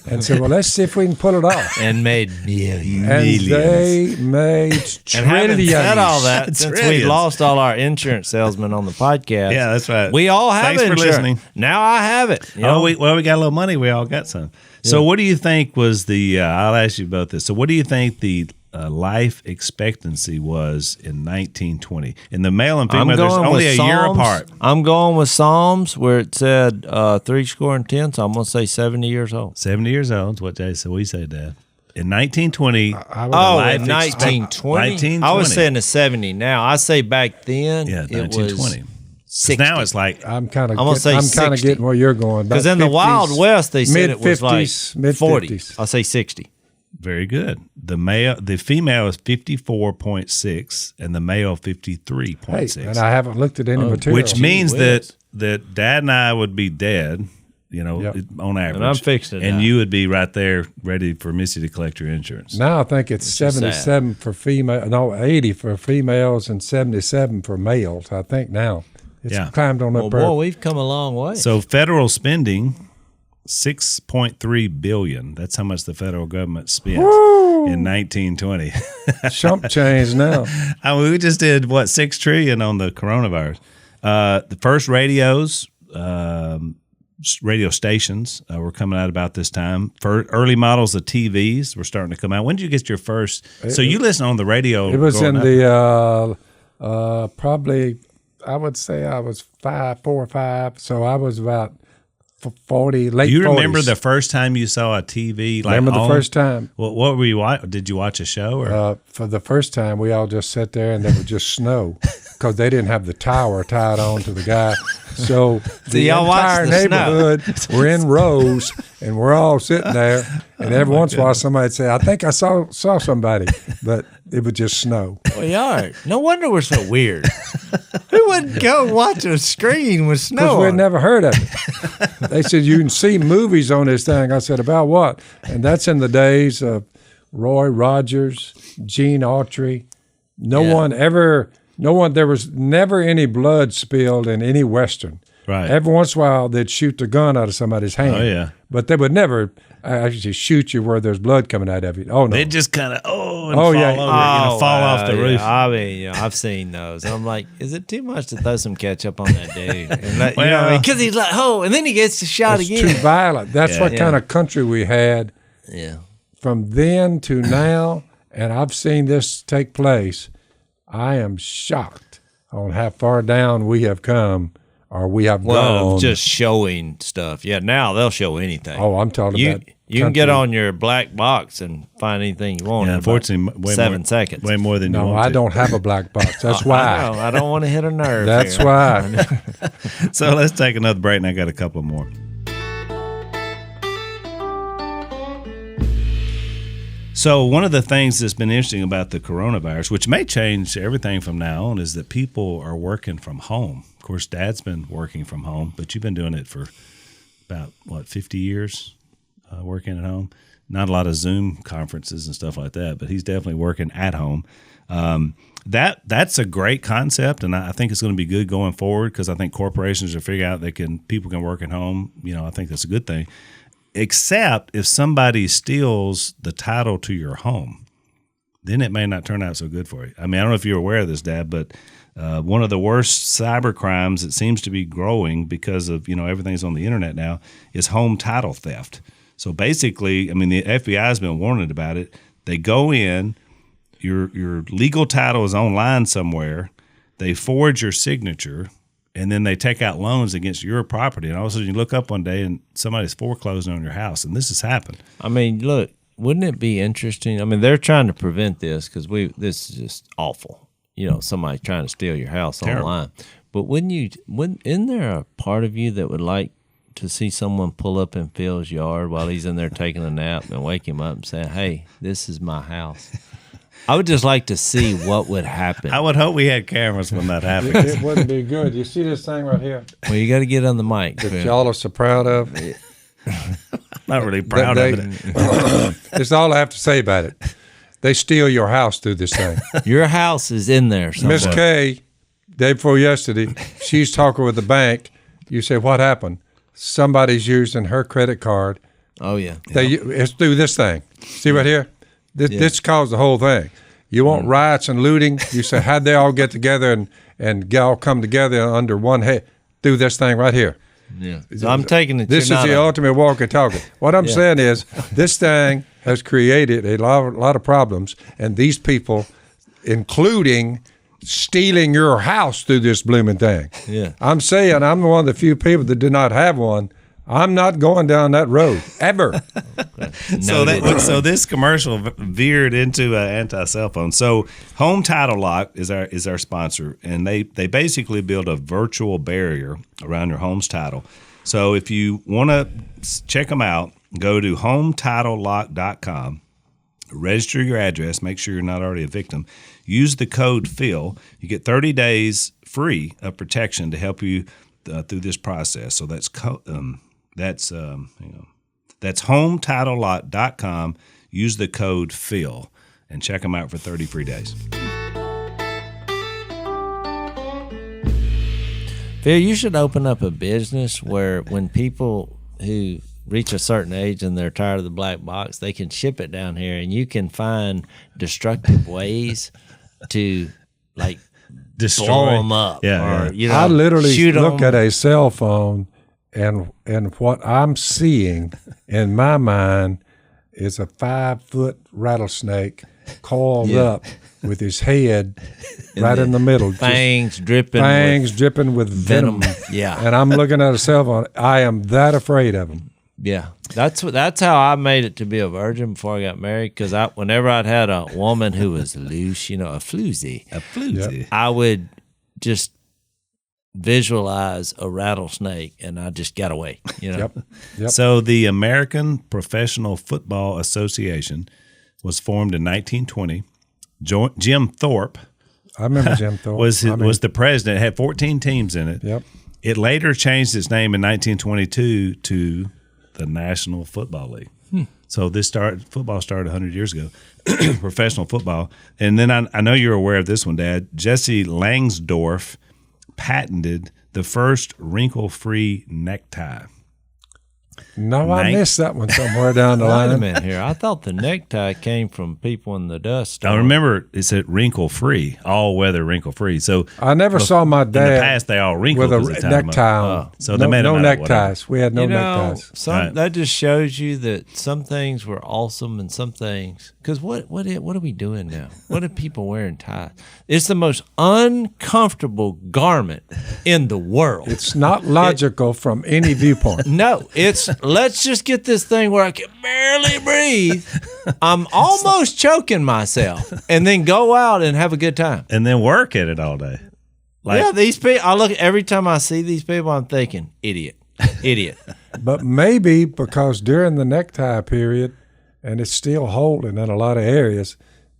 D: and said, well, let's see if we can pull it off.
C: And made millions.
D: And they made trillions.
C: And having said all that, since we lost all our insurance salesmen on the podcast.
B: Yeah, that's right.
C: We all have
B: Thanks
C: insurance.
B: for listening.
C: Now I have it. You know?
B: We got a little money. We all got some. So what do you think was I'll ask you about this. So what do you think the life expectancy was in 1920? In the male and female, there's only a year apart.
C: I'm going with Psalms where it said 70, so I'm going to say 70 years old.
B: 70 years old is what Jase said. What do you say, Dad? In 1920.
C: In 1920? I was saying the 70 now. I say back then it
B: 1920.
C: was 60.
B: Now it's like
D: I'm kind of
C: getting
D: where you're going.
C: Because in the Wild West, they said it was like
D: mid
C: 40. I'll say 60.
B: very good. The female is 54.6 and the male 53.6.
D: Hey, and I haven't looked at any material.
B: Which means that Dad and I would be dead, on average.
C: And I'm fixing it.
B: And you would be right there ready for Missy to collect your insurance.
D: Now I think it's 77 for female, 80 for females and 77 for males. I think now it's climbed on up there.
C: Boy, we've come a long way.
B: So federal spending, $6.3 billion. That's how much the federal government spent in 1920.
D: Chump change now.
B: I mean, we just did $6 trillion on the coronavirus. The first radios. Radio stations were coming out about this time. Early models of TVs were starting to come out. When did you get your first? So you listen on the radio.
D: It was in the probably, I would say I was 4 or 5. So I was about 40, late 40s.
B: Do you remember the first time you saw a TV?
D: Remember the first time?
B: What were you watching? Did you watch a show? Or?
D: For the first time, we all just sat there and there would just snow because they didn't have the tower tied on to the guy. So the entire neighborhood were in rows, and we're all sitting there. And every once in a while, somebody would say, "I think I saw somebody," but it would just snow.
C: We are. No wonder we're so weird. Who would go watch a screen with snow?
D: Because we'd never heard of it. They said you can see movies on this thing. I said, about what? And that's in the days of Roy Rogers, Gene Autry. There was never any blood spilled in any Western.
B: Right.
D: Every once in a while, they'd shoot the gun out of somebody's hand.
B: Oh, yeah.
D: But they would never actually shoot you where there's blood coming out of you. Oh, no.
B: They'd just kind of, fall off the roof.
C: I mean, I've seen those. And I'm like, is it too much to throw some ketchup on that dude? Because he's like, and then he gets shot again.
D: It's too violent. That's what kind of country we had from then to now, and I've seen this take place. I am shocked on how far down we have come, or we have gone.
C: Just showing stuff. Yeah, now they'll show anything.
D: Oh, I'm talking about
C: you can get on your black box and find anything you want.
B: Yeah, unfortunately,
C: 7 seconds.
B: Way more than you want.
D: No, I don't have a black box. That's why.
C: I don't want to hit a nerve.
D: That's why.
B: So let's take another break, and I got a couple more. So one of the things that's been interesting about the coronavirus, which may change everything from now on, is that people are working from home. Of course, Dad's been working from home, but you've been doing it for about, 50 years working at home? Not a lot of Zoom conferences and stuff like that, but he's definitely working at home. That's a great concept, and I think it's going to be good going forward because I think corporations are figuring out people can work at home. I think that's a good thing. Except if somebody steals the title to your home, then it may not turn out so good for you. I mean, I don't know if you're aware of this, Dad, but one of the worst cyber crimes that seems to be growing because of, everything's on the internet now is home title theft. So basically, I mean, the FBI has been warning about it. They go in, your legal title is online somewhere, they forge your signature, and then they take out loans against your property. And all of a sudden you look up one day and somebody's foreclosing on your house. And this has happened.
C: I mean, look, wouldn't it be interesting? I mean, they're trying to prevent this because this is just awful. Somebody trying to steal your house
B: Terrible.
C: Online. But isn't there a part of you that would like to see someone pull up in Phil's yard while he's in there taking a nap and wake him up and say, hey, this is my house? I would just like to see what would happen.
B: I would hope we had cameras when that happens.
D: It wouldn't be good. You see this thing right here
C: Well, you got to get on the mic.
D: that y'all are so proud of?
B: Not really proud of it.
D: It's all I have to say about it. They steal your house through this thing.
C: Your house is in there somewhere.
D: Miss Kay, day before yesterday, she's talking with the bank. You say, what happened? Somebody's using her credit card.
C: Oh, yeah.
D: It's through this thing. See right here? This caused the whole thing. You want riots and looting? You say, how'd they all get together and all come together under one head? Through this thing right here.
C: Yeah. So I'm taking it.
D: This is the ultimate walkie-talkie. What I'm saying is, this thing has created a lot of problems, and these people, including stealing your house through this blooming thing.
C: Yeah.
D: I'm saying I'm one of the few people that did not have one. I'm not going down that road ever.
B: So this commercial veered into anti-cell phone. So Home Title Lock is our sponsor, and they basically build a virtual barrier around your home's title. So if you want to check them out, go to HomeTitleLock.com, register your address, make sure you're not already a victim. Use the code PHIL. You get 30 days free of protection to help you through this process. So that's HomeTitleLock.com. Use the code PHIL and check them out for 30 free days.
C: Phil, you should open up a business where when people who reach a certain age and they're tired of the black box, they can ship it down here, and you can find destructive ways to
B: Destroy.
C: blow them up.
B: Yeah,
D: I literally
C: shoot
D: look
C: 'em.
D: at a cell phone, and what I'm seeing in my mind is a 5-foot rattlesnake coiled up with his head right in the middle.
C: Fangs dripping
D: with venom.
C: Yeah.
D: And I'm looking at a cell phone. I am that afraid of them.
C: Yeah, that's how I made it to be a virgin before I got married. Because whenever I'd had a woman who was loose, a floozy,
B: Yep.
C: I would just visualize a rattlesnake, and I just got away.
D: Yep.
B: So the American Professional Football Association was formed in 1920. Jim Thorpe
D: I remember Jim Thorpe.
B: was the president. It had 14 teams in it.
D: Yep.
B: It later changed its name in 1922 to the National Football League. So football started 100 years ago, professional football. And then I know you're aware of this one, Dad. Jesse Langsdorff patented the first wrinkle-free necktie.
D: No, I missed that one somewhere down the
C: Wait a
D: line.
C: minute here. I thought the necktie came from people in the dust storm.
B: Now remember, it said wrinkle-free, all-weather wrinkle-free. So
D: I never saw my
B: in the
D: dad
B: past, they all wrinkled
D: with
B: as
D: a
B: they tied 'em up.
D: necktie on.
B: So they made
D: no
B: them out of
D: neckties. We had no neckties.
B: Right.
C: That just shows you that some things were awesome and some things. Because what are we doing now? What are people wearing ties? It's the most uncomfortable garment in the world.
D: It's not logical from any viewpoint.
C: No, it's let's just get this thing where I can barely breathe. I'm almost choking myself, and then go out and have a good time.
B: And then work at it all day.
C: These people. I look every time I see these people, I'm thinking, idiot.
D: But maybe because during the necktie period, and it's still holding in a lot of areas.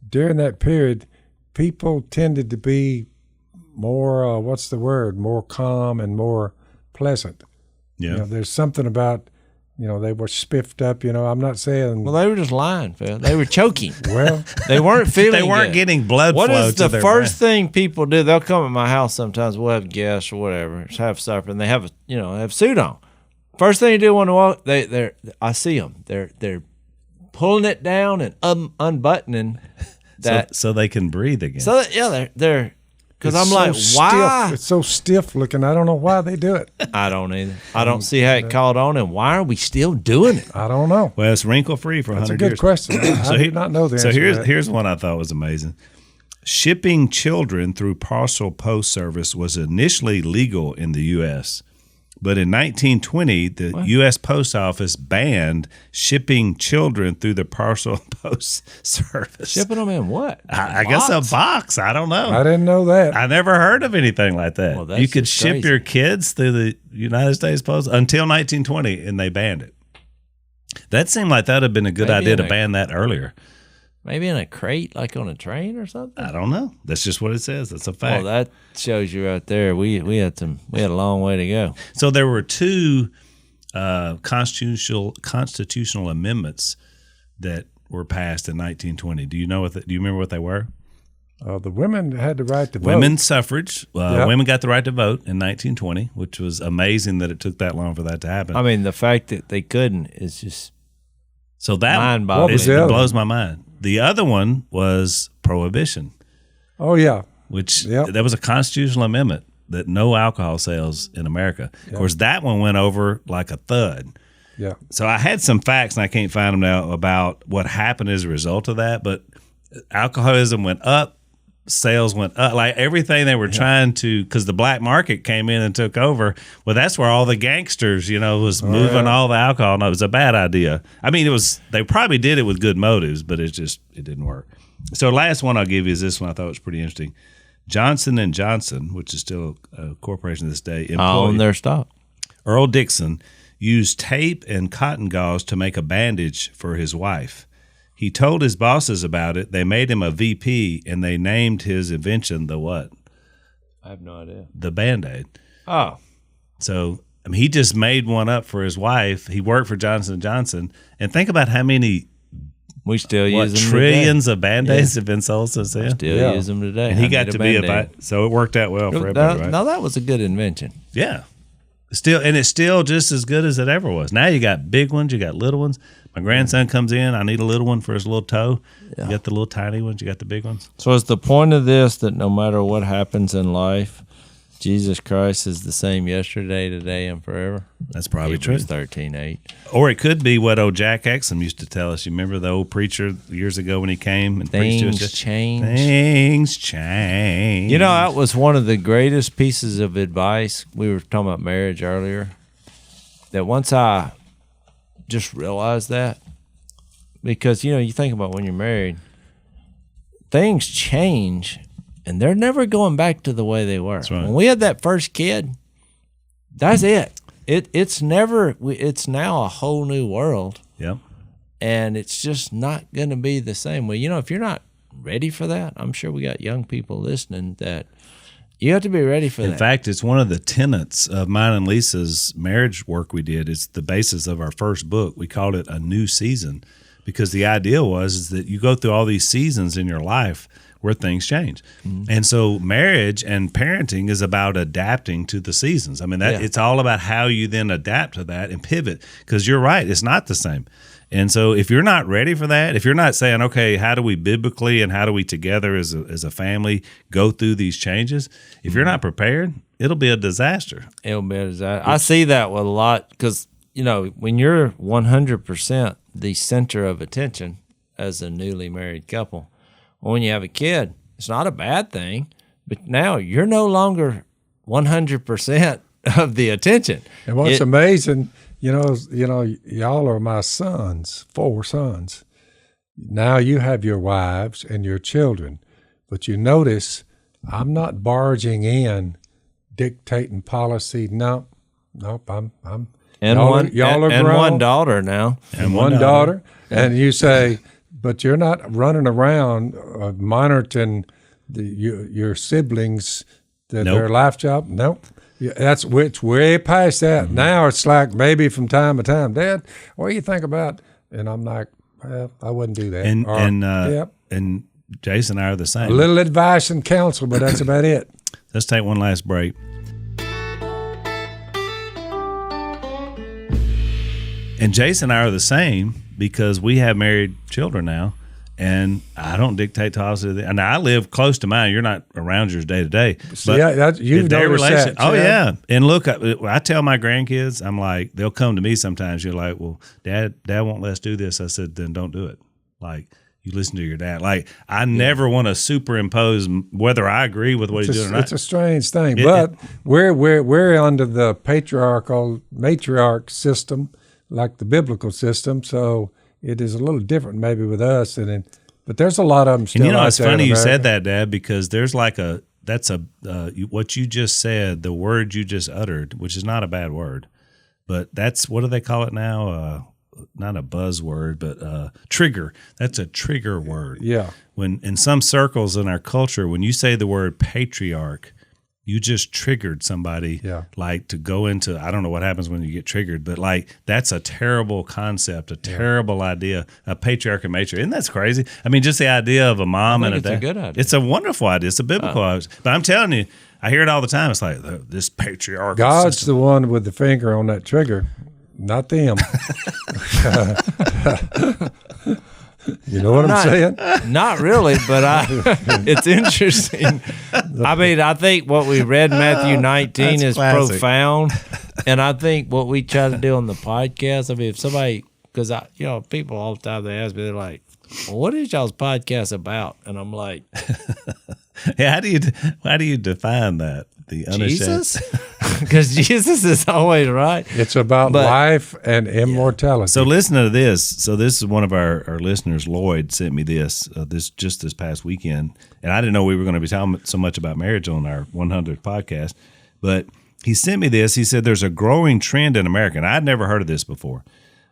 D: During that period, people tended to be more, more calm and more pleasant.
B: Yeah.
D: There's something about, they were spiffed up. I'm not saying.
C: Well, they were just lying, Phil. They were choking.
D: Well,
C: they weren't feeling.
B: They weren't
C: good.
B: getting blood
C: What
B: flow
C: is
B: to
C: the
B: their
C: first
B: brain.
C: thing people do? They'll come at my house sometimes. We'll have guests or whatever. Just have supper, and they have a suit on. First thing you do when they walk, I see them. They're pulling it down and unbuttoning that
B: so they can breathe again.
C: So they're. Because I'm like,
D: stiff.
C: why?
D: It's so stiff looking. I don't know why they do it.
C: I don't either. I don't see how it caught on, and why are we still doing it?
D: I don't know.
B: Well, it's wrinkle free for 100 years.
D: That's a good question. I did not know the answer.
B: So
D: to that.
B: here's one I thought was amazing. Shipping children through parcel post service was initially legal in the U.S., but in 1920, the U.S. Post Office banned shipping children through the parcel post service.
C: Shipping them in what?
B: I guess a box. I don't know.
D: I didn't know that.
B: I never heard of anything like that.
C: Well, that's
B: you could
C: just
B: ship
C: crazy.
B: your kids through the United States Post until 1920, and they banned it. That seemed like that would have been a good idea to ban that earlier.
C: Maybe in a crate, like on a train or something.
B: I don't know. That's just what it says. That's a fact.
C: Well, that shows you right there. We had a long way to go.
B: So there were two constitutional amendments that were passed in 1920. Do you remember what they were?
D: The women had the right to vote.
B: Women's suffrage.
D: Yep.
B: Women got the right to vote in 1920, which was amazing that it took that long for that to happen.
C: I mean, the fact that they couldn't is just
B: so that
C: mind-boggling.
B: it blows my mind. The other one was prohibition.
D: Oh, yeah.
B: Which that was a constitutional amendment that no alcohol sales in America. Of course, that one went over like a thud.
D: Yeah.
B: So I had some facts, and I can't find them now, about what happened as a result of that. But alcoholism went up, sales went up, like everything they were trying to, because the black market came in and took over. Well, that's where all the gangsters, was moving all the alcohol. No, it was a bad idea. I mean, they probably did it with good motives, but it didn't work. So last one I'll give you is this one. I thought was pretty interesting. Johnson & Johnson, which is still a corporation to this day,
C: on their stock.
B: Earl Dixon used tape and cotton gauze to make a bandage for his wife. He told his bosses about it. They made him a VP, and they named his invention the what?
C: I have no idea.
B: The Band-Aid.
C: Oh.
B: So, he just made one up for his wife. He worked for Johnson & Johnson. And think about how many
C: we still use them
B: trillions
C: today.
B: of Band-Aids have been sold since then.
C: Still use them today.
B: And he got to be so it worked out well for everybody, right?
C: Now, that was a good invention.
B: Yeah. It's still just as good as it ever was. Now you got big ones, you got little ones. My grandson comes in, I need a little one for his little toe. You got the little tiny ones, you got the big ones.
C: So is the point of this that no matter what happens in life, Jesus Christ is the same yesterday, today, and forever?
B: That's probably true.
C: 13:8.
B: Or it could be what old Jack Exum used to tell us. You remember the old preacher years ago when he came and preached to us?
C: Things change.
B: Things change.
C: That was one of the greatest pieces of advice. We were talking about marriage earlier. That once I just realized that, because, you think about when you're married, things change. And they're never going back to the way they were.
B: That's right.
C: When we had that first kid, that's it. It's now a whole new world.
B: Yep.
C: And it's just not going to be the same way. If you're not ready for that, I'm sure we got young people listening that you have to be ready for that.
B: In fact, it's one of the tenets of mine and Lisa's marriage work we did. It's the basis of our first book. We called it A New Season because the idea is that you go through all these seasons in your life where things change. Mm-hmm. And so marriage and parenting is about adapting to the seasons. I mean, it's all about how you then adapt to that and pivot, because you're right, it's not the same. And so if you're not ready for that, if you're not saying, okay, how do we biblically and how do we together as a family go through these changes, if you're not prepared, it'll be a disaster.
C: It'll be a disaster. I see that with a lot because, when you're 100% the center of attention as a newly married couple, when you have a kid, it's not a bad thing, but now you're no longer 100% of the attention.
D: And what's amazing, y'all are my sons, 4 sons. Now you have your wives and your children, but you notice I'm not barging in, dictating policy. Nope.
C: And
D: y'all are
C: and
D: grown.
C: one daughter now.
D: And one daughter. And you say, but you're not running around monitoring your siblings, their life job. Nope. That's way past that. Mm-hmm. Now it's like maybe from time to time, Dad, what do you think about? And I'm like, well, I wouldn't do that.
B: And Jase and I are the same.
D: A little advice and counsel, but that's about it.
B: Let's take one last break. And Jase and I are the same because we have married children now, and I don't dictate to us. And I live close to mine. You're not around yours day to day.
D: So you've noticed that.
B: Oh, yeah. And look, I tell my grandkids, I'm like, they'll come to me sometimes. You're like, well, Dad won't let us do this. I said, then don't do it. Like, you listen to your dad. Like, I never want to superimpose whether I agree with what he's doing or not.
D: It's a strange thing. But we're under the matriarch system, like the biblical system, so it is a little different maybe with us. But there's a lot of them still.
B: And it's funny you said that, Dad, because there's like what you just said, the word you just uttered, which is not a bad word, but that's, what do they call it now? Not a buzzword, but trigger. That's a trigger word.
D: Yeah.
B: When in some circles in our culture, when you say the word patriarch, you just triggered somebody, like to go into, I don't know what happens when you get triggered, but like that's a terrible concept, a terrible idea, a patriarch and matriarch. Isn't that crazy? I mean, just the idea of a mom and a dad.
C: It's a good idea.
B: It's a wonderful idea. It's a biblical idea. But I'm telling you, I hear it all the time. It's like this patriarchal
D: God's
B: system.
D: the one with the finger on that trigger, not them. You know what I'm saying?
C: Not really, but it's interesting. I mean, I think what we read in Matthew 19 is classic. Profound, and I think what we try to do on the podcast, I mean, if somebody, because people all the time, they ask me, they're like, well, what is y'all's podcast about? And I'm like,
B: how do you define that? The
C: Jesus? Because Jesus is always right.
D: It's about life and immortality.
B: So listen to this. So this is one of our listeners, Lloyd, sent me this this past weekend. And I didn't know we were going to be talking so much about marriage on our 100th podcast. But he sent me this. He said there's a growing trend in America. And I'd never heard of this before.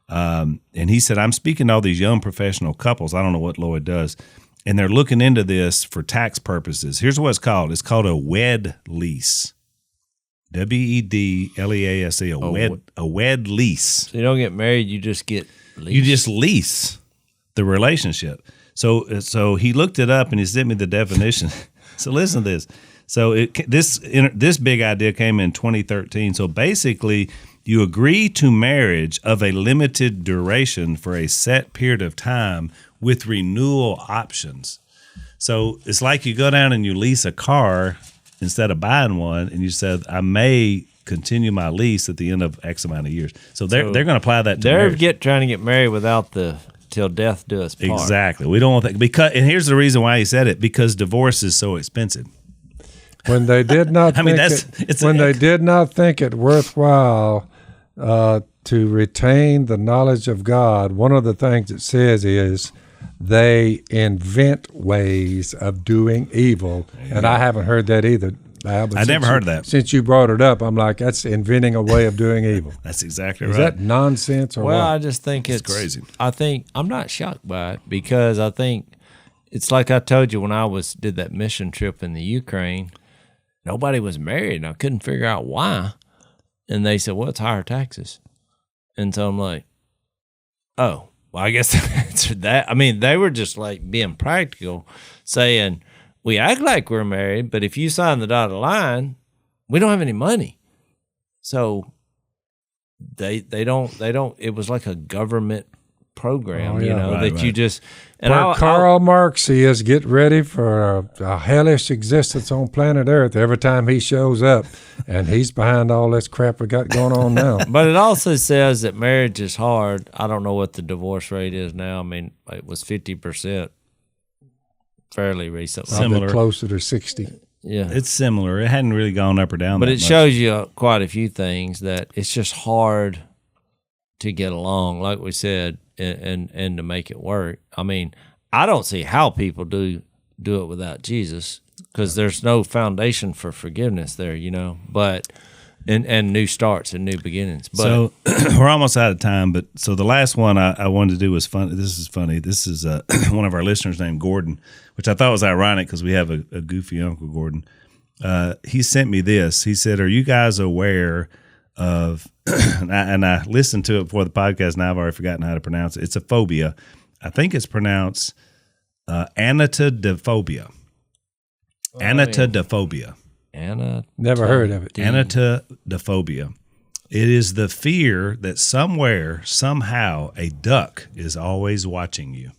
B: And he said, I'm speaking to all these young professional couples. I don't know what Lloyd does. And they're looking into this for tax purposes. Here's what it's called. It's called a Wedlease. Wedlease. A Wedlease.
C: So you don't get married, you just get leased.
B: You just lease the relationship. So he looked it up and he sent me the definition. So listen to this. So this big idea came in 2013. So basically, you agree to marriage of a limited duration for a set period of time with renewal options. So it's like you go down and you lease a car instead of buying one, and you said, I may continue my lease at the end of X amount of years. So they're going to apply that to marriage.
C: They're trying to get married without the till death do us part.
B: Exactly. We don't want that. And here's the reation why he said it, because divorce is so expensive.
D: When they did not they did not think it worthwhile to retain the knowledge of God, one of the things it says is they invent ways of doing evil. Yeah. And I haven't heard that either.
B: I never heard of that.
D: Since you brought it up, I'm like, that's inventing a way of doing evil.
B: That's exactly right.
D: Is that nonsense or what?
C: Well, I just think it's
B: crazy.
C: I think I'm not shocked by it because I think it's like I told you when I did that mission trip in the Ukraine, nobody was married and I couldn't figure out why. And they said, well, it's higher taxes. And so I'm like, oh, well, I guess I answered that. I mean, they were just like being practical, saying, we act like we're married, but if you sign the dotted line, we don't have any money. So they don't, it was like a government program, you just. And
D: Karl Marx is get ready for a hellish existence on planet Earth every time he shows up, and he's behind all this crap we got going on now.
C: But it also says that marriage is hard. I don't know what the divorce rate is now. I mean, it was 50% fairly recently.
D: Similar, closer to 60.
C: Yeah,
B: it's similar. It hadn't really gone up or down.
C: But it shows you quite a few things that it's just hard to get along, like we said, and to make it work. I mean, I don't see how people do it without Jesus because there's no foundation for forgiveness there, But And new starts and new beginnings. But
B: so we're almost out of time. But so the last one I wanted to do was fun. This is funny. This is one of our listeners named Gordon, which I thought was ironic because we have a goofy Uncle Gordon. He sent me this. He said, "Are you guys aware of?" and I listened to it before the podcast. Now I've already forgotten how to pronounce it. It's a phobia. I think it's pronounced anatidaephobia. Anatidaephobia.
D: Never heard of it.
B: Anatidaephobia. It is the fear that somewhere, somehow, a duck is always watching you.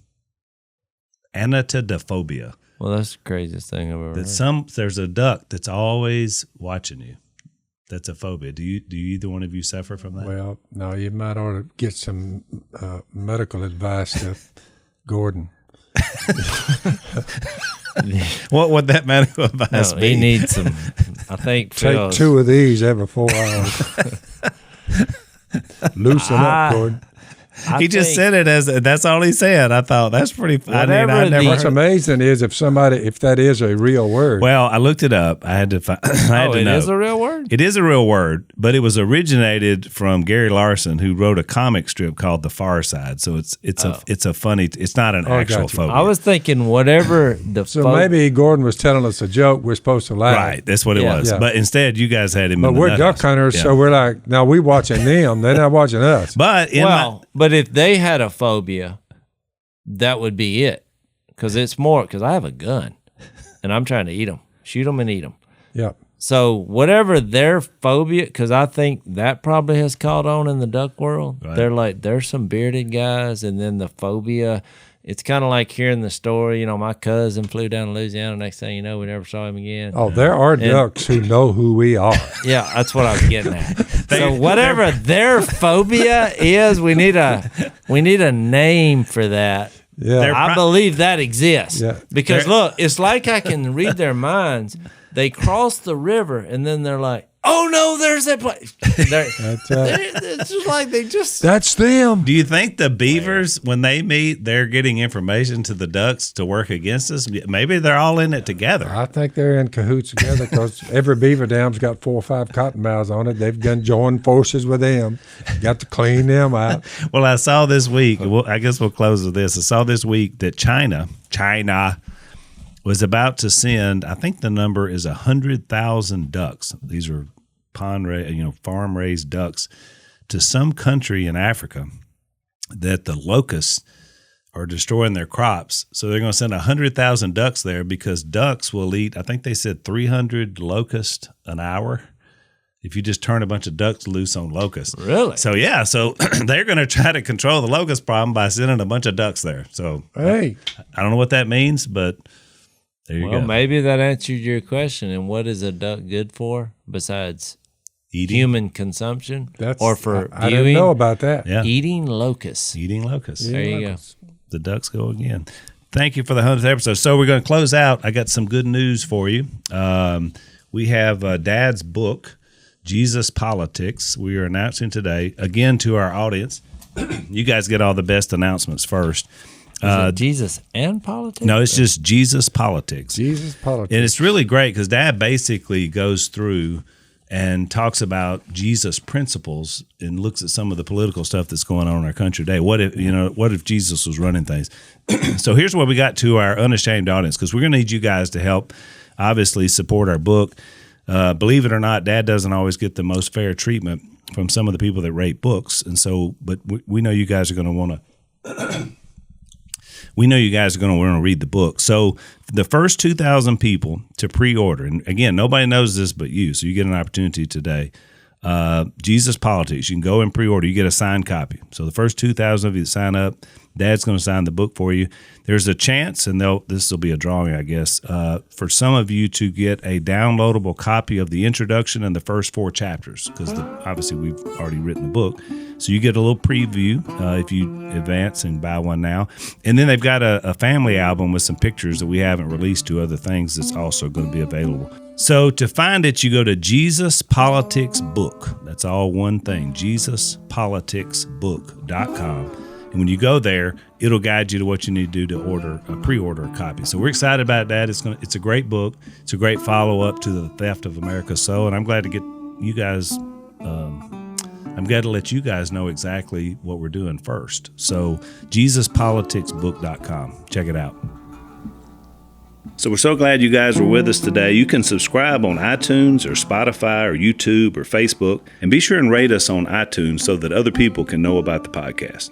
B: Anatidaephobia.
C: Well, that's the craziest thing I've ever heard.
B: There's a duck that's always watching you. That's a phobia. Do either one of you suffer from that?
D: Well, no, you might ought to get some medical advice to Gordon.
B: What would that medical advice be?
C: He needs some. I think
D: take 2 of these every 4 hours. Loosen up, Gordon.
B: He just said it as that's all he said. I thought that's pretty.
D: What's amazing is if that is a real word.
B: Well, I looked it up. I had to find.
C: It is a real word.
B: It is a real word, but it was originated from Gary Larson, who wrote a comic strip called The Far Side. So it's a funny. It's not an actual phobia.
C: I was thinking whatever the.
D: So maybe Gordon was telling us a joke. We're supposed to laugh.
B: Right, that's what it was. Yeah. But instead, you guys had him.
D: But we're duck hunters, so we're like, now we watching them. They're not watching us.
C: But if they had a phobia, that would be it. Because I have a gun, and I'm trying to eat them, shoot them and eat them.
D: Yeah.
C: So whatever their phobia, because I think that probably has caught on in the duck world. Right. They're like, there's some bearded guys, and then the phobia. It's kind of like hearing the story. My cousin flew down to Louisiana. Next thing you know, we never saw him again.
D: Oh, there are ducks who know who we are.
C: Yeah, that's what I was getting at. So whatever their phobia is, we need a name for that.
D: Yeah,
C: I believe that exists.
D: Yeah.
C: Because look, it's like I can read their minds. They cross the river and then they're like, "Oh no, there's that place." It's just like they just.
D: That's them.
B: Do you think the beavers, when they meet, they're getting information to the ducks to work against us? Maybe they're all in it together.
D: I think they're in cahoots together because every beaver dam's got 4 or 5 cottonmouths on it. They've done joined forces with them. Got to clean them out.
B: Well, I saw this week. I guess we'll close with this. I saw this week that China was about to send, I think the number is 100,000 ducks. These are farm raised ducks to some country in Africa that the locusts are destroying their crops. So they're going to send 100,000 ducks there because ducks will eat, I think they said 300 locusts an hour if you just turn a bunch of ducks loose on locusts.
C: Really?
B: So they're going to try to control the locust problem by sending a bunch of ducks there. So
D: hey,
B: I don't know what that means, but there you go.
C: Well, maybe that answered your question. And what is a duck good for besides
B: eating?
C: Human consumption?
D: I
C: viewing?
D: don't know about that.
B: Yeah.
C: Eating locusts. There you go.
B: The ducks go again. Thank you for the 100th episode. So we're going to close out. I got some good news for you. We have Dad's book, Jesus Politics. We are announcing today, again, to our audience. You guys get all the best announcements first.
C: Is it Jesus and politics?
B: No, it's just Jesus Politics.
D: Jesus Politics.
B: And it's really great because Dad basically goes through and talks about Jesus principles and looks at some of the political stuff that's going on in our country today. What if Jesus was running things? So here's what we got to our Unashamed audience, because we're going to need you guys to help, obviously, support our book. Believe it or not, Dad doesn't always get the most fair treatment from some of the people that rate books. And so, but we know you guys are going to want to we know you guys are going to want to read the book. So the first 2,000 people to pre-order, and again, nobody knows this but you, so you get an opportunity today. Jesus Politics, you can go and pre-order. You get a signed copy. So the first 2,000 of you that sign up, Dad's going to sign the book for you. There's a chance, and this will be a drawing, I guess, for some of you to get a downloadable copy of the introduction and the first 4 chapters, because obviously we've already written the book. So you get a little preview if you advance and buy one now. And then they've got a family album with some pictures that we haven't released to other things that's also going to be available. So to find it, you go to Jesus Politics Book. That's all one thing, JesusPoliticsBook.com. And when you go there, it'll guide you to what you need to do to pre-order a copy. So we're excited about that. It's a great book. It's a great follow-up to The Theft of America's Soul. And I'm glad to get you guys, I'm glad to let you guys know exactly what we're doing first. So JesusPoliticsBook.com. Check it out. So we're so glad you guys were with us today. You can subscribe on iTunes or Spotify or YouTube or Facebook, and be sure and rate us on iTunes so that other people can know about the podcast.